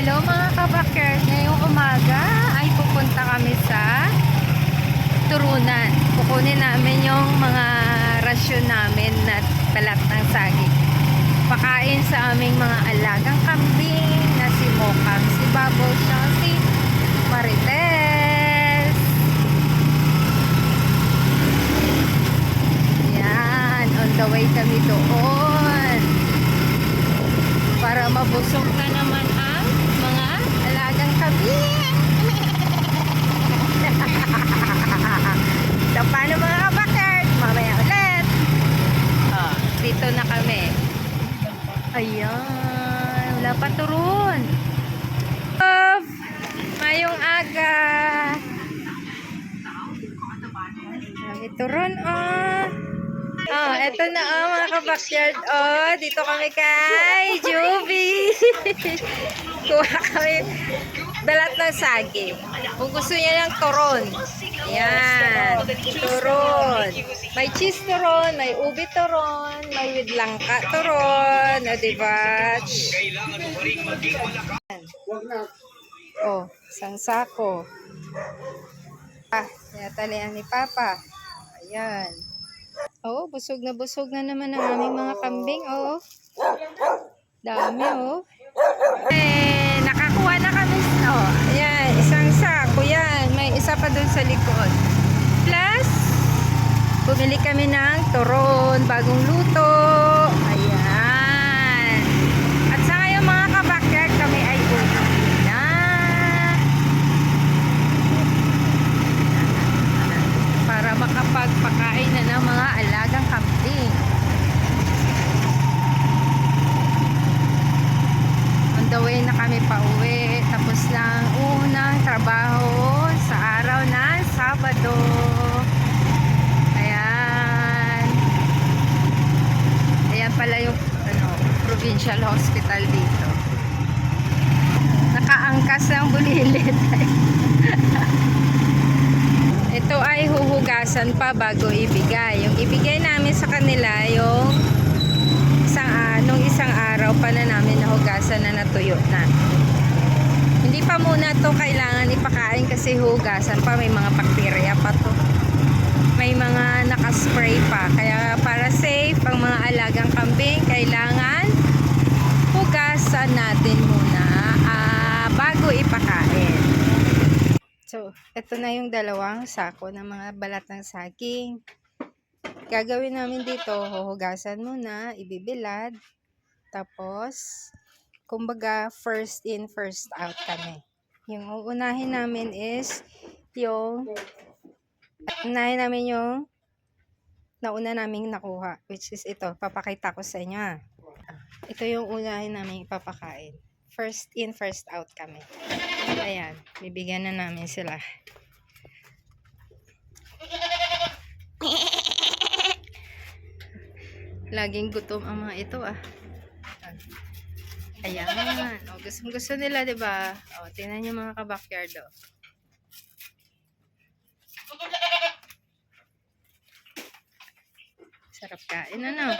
Hello mga kabakers, ngayong umaga ay pupunta kami sa Turunan. Kukunin namin yung mga rasyon namin na balat ng saging. Pakain sa aming mga alagang kambing na si Mokang, si Baboy, siya si Marites. Yan, on the way kami doon. Para mabusog na naman ang mga alagang kambing. So, paano mga kabakers? Mamaya ulit. Oh, dito na kami. Ayan. Wala pa turun. Mayong aga. May turun, oh. Oh, eto na, oh, mga kabakyard. Oh, dito kami kay Juvie. Kuha kami balat ng saging. Kung gusto niya ng turon. Ayan. Turon. May cheese turon, may ubi turon, may with langka turon. O, diba? Oh, isang sako. Ah, tinatalian ni Papa. Ayan. Oh, busog na naman ang aming mga kambing. Oh, dami, oh. Nakakuha na kami. Oh, ayan, isang sako yan. May isa pa dun sa likod. Plus, bumili kami ng turon, bagong luto. Ayan. At sa ngayon mga kabakyard, kami ay uwi na. Para makapagpakain na ng mga alagang kambing. On the way na kami pa uwi. Tapos lang unang trabaho sa araw ng Sabado. Ayan. Ayan pala yung provincial hospital dito. Nakaangkas ng bulilit. Ito ay huhugasan pa bago ibigay. Yung ibigay namin sa kanila yung nung isang araw pa na namin nahugasan na natuyo na. Hindi pa muna to kailangan ipakain kasi hugasan pa. May mga bakterya pa to. May mga nakaspray pa. Kaya para safe ang mga alagang kambing, kailangan hugasan natin muna bago ipakain. So, ito na yung dalawang sako ng mga balat ng saging. Gagawin namin dito, huhugasan muna, ibibilad. Tapos, kumbaga, first in, first out kami. Yung uunahin namin is yung nauna naming nakuha, which is ito. Papakita ko sa inyo. Ito yung unahin namin ipapakain. First in, first out kami. Ayan, bibigyan na namin sila. Laging gutom ang mga ito Ayan. O, gusto nila, diba? O, tingnan nyo mga kabakyard, o. Sarap kain, ano?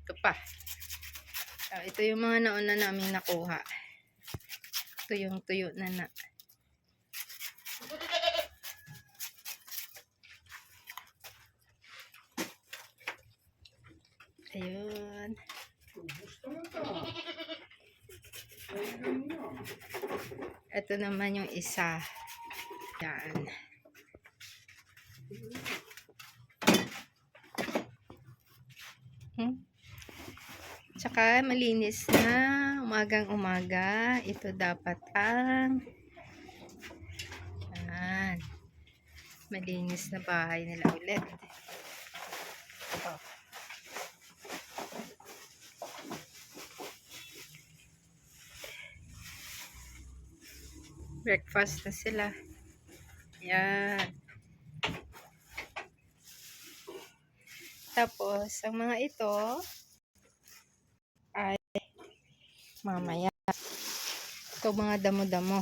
Ito pa. O, ito yung mga nauna namin nakuha. Ito yung tuyo na. Ayun. Ito naman yung isa. Yan. Tsaka malinis na umagang-umaga. Ito dapat ang malinis na bahay nila ulit. Ito. Breakfast na sila. Yan. Tapos, ang mga ito ay mamaya. Ito mga damo-damo.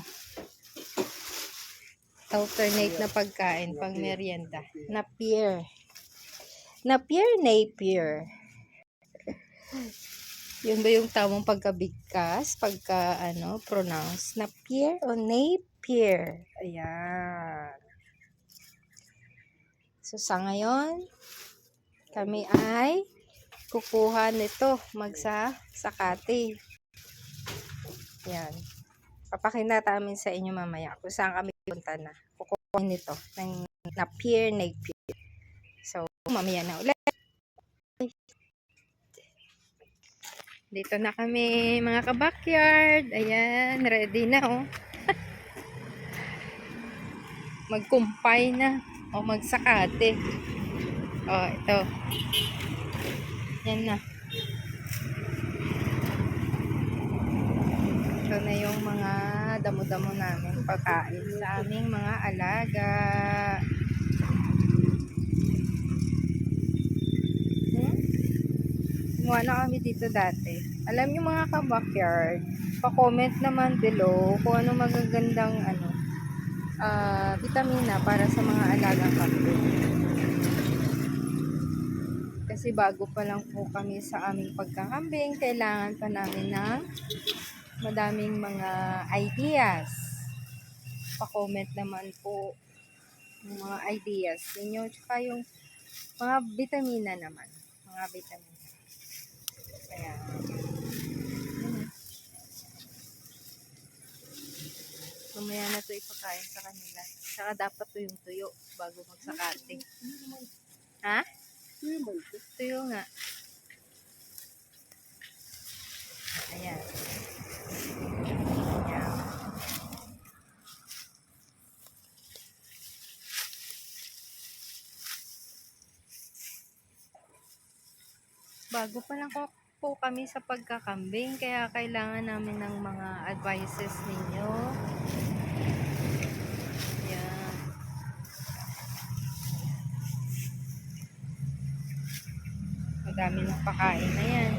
Alternate na pagkain pang merienda. Napier. Napier. Yun ba yung tamang pagkabigkas? Pronounce? Napier o Napier? Ayan. So, sa ngayon, kami ay kukuha nito Sakati. Ayan. Papakita namin sa inyo mamaya kung saan kami punta na. Kukuha nito ng Napier. So, mamaya na ulit. Dito na kami mga ka-backyard. Ayan, ready na oh. Magkumpay na o magsakate. Oh, ito. Yan na. Ito na yung mga damo-damo namin pagkain sa aming mga alaga. Gumawa na kami dito dati. Alam niyo mga ka-backyard, pa-comment naman below kung ano magagandang vitamina para sa mga alagang kambing. Kasi bago pa lang po kami sa aming pagkakambing, kailangan pa namin ng madaming mga ideas. Pa-comment naman po yung mga ideas ninyo, tsaka yung mga vitamina naman. Mga vitamina. Ayan. Mamaya na ito ipakain sa kanila. Saka dapat tuyong tuyo bago magsakate. Ha? Tuyo nga. Ayan. Ayan. Bago pa lang po kami sa pagkakambing, kaya kailangan namin ng mga advices ninyo. Ayan. Madami ng pakain na yan.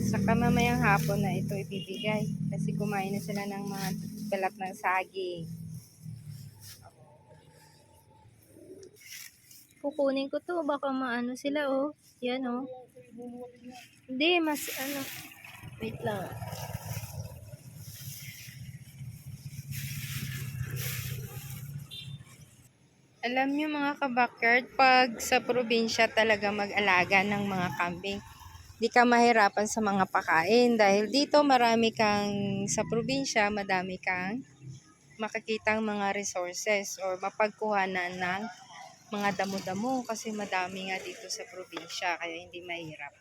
Saka mamayang hapon na ito ibibigay kasi kumain na sila ng mga balat ng saging. Kukunin ko to, baka maano sila oh. Yan oh. Hindi, mas wait lang. Alam niyo mga ka-backyard, pag sa probinsya talaga mag-alaga ng mga kambing, di ka mahirapan sa mga pakain dahil dito marami kang sa probinsya, madami kang makikitang mga resources or mapagkuhanan ng mga damo-damo kasi madami nga dito sa probinsya kaya hindi mahirap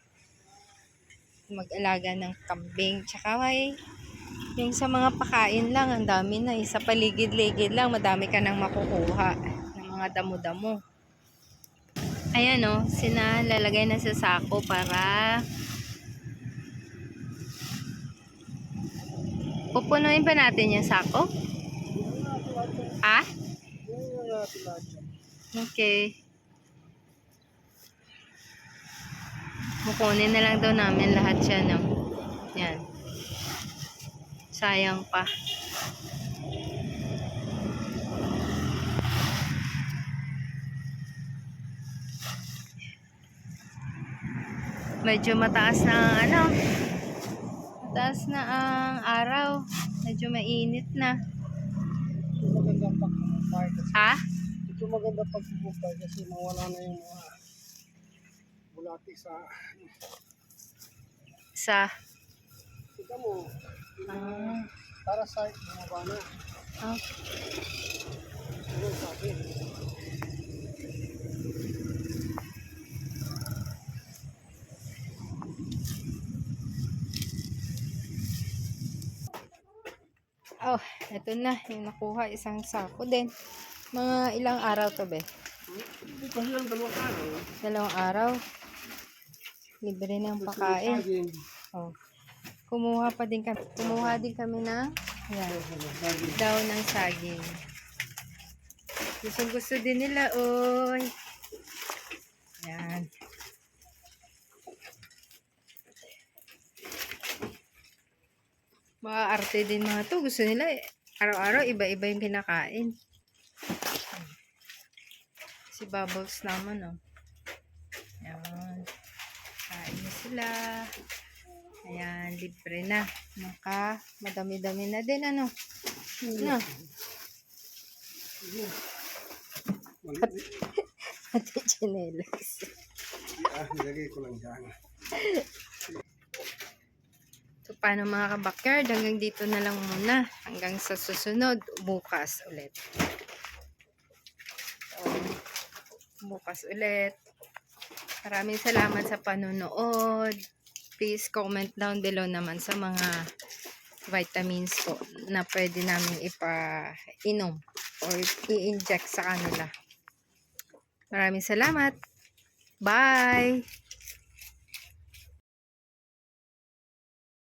mag-alaga ng kambing. Tsaka may yung sa mga pakain lang ang dami na sa paligid-ligid lang madami ka nang makukuha ng mga damo-damo. Ayan o, sinalalagay na sa sako para pupunuin pa natin yung sako. Ah? Okay. Kukunin na lang daw namin lahat yan, no? Yan. Sayang pa. Medyo mataas na mataas na ang araw. Medyo mainit na. Ito maganda pagpupay kasi, Ha? ito maganda pagpupay kasi mawala na yung mga bulati sa kita mo parasite bumaba na. Ano sabi? Oh, eto na. Yung nakuha. Isang sako din. Mga ilang araw to, be? Kasi lang 2 araw. 2 araw. Libre ng pakain. Oh. Kumuha din kami ng daw ng saging. Gusto din nila, oy. Yan. Mga arte din mga to. Gusto nila araw-araw iba-iba yung kinakain. Si Bubbles naman, oh. sila. Ayan, libre na. Madami-dami na din, ano? No? Pati chinelas. Nilagay ko lang dyan. So, paano mga kabakyard? Hanggang dito na lang muna. Hanggang sa susunod, bukas ulit. So, bukas ulit. Maraming salamat sa panonood. Please comment down below naman sa mga vitamins po na pwede namin ipa-inom or i-inject sa kanila. Maraming salamat. Bye!